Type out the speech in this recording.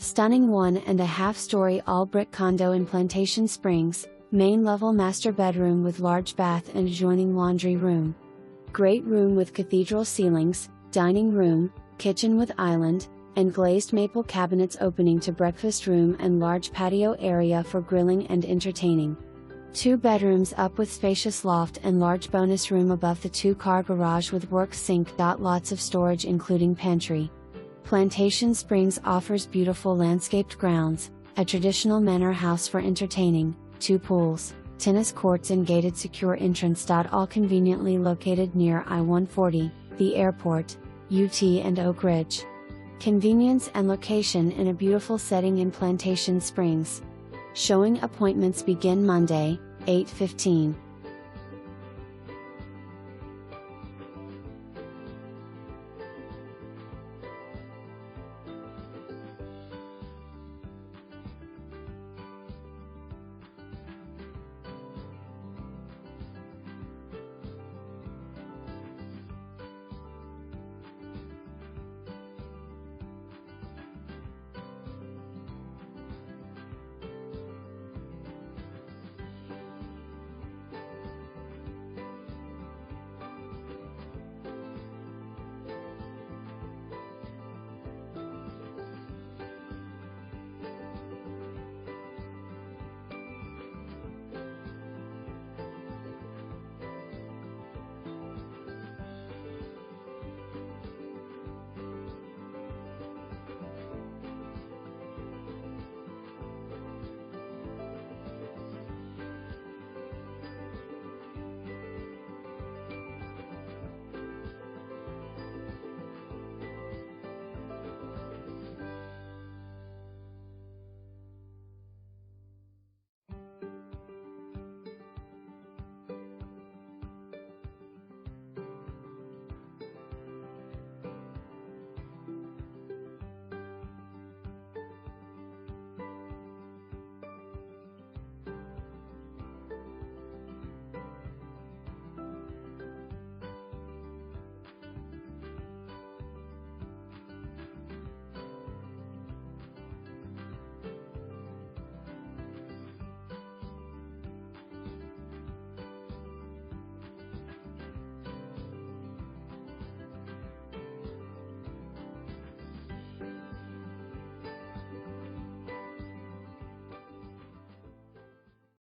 Stunning 1.5-story all-brick condo in Plantation Springs, main level master bedroom with large bath and adjoining laundry room. Great room with cathedral ceilings, dining room, kitchen with island, and glazed maple cabinets opening to breakfast room and large patio area for grilling and entertaining. 2 bedrooms up with spacious loft and large bonus room above the 2-car garage with work sink.Lots of storage including pantry. Plantation Springs offers beautiful landscaped grounds, a traditional manor house for entertaining, 2 pools, tennis courts and gated secure entrance.All conveniently located near I-140, the airport, UT and Oak Ridge. Convenience and location in a beautiful setting in Plantation Springs. Showing appointments begin Monday, 8:15.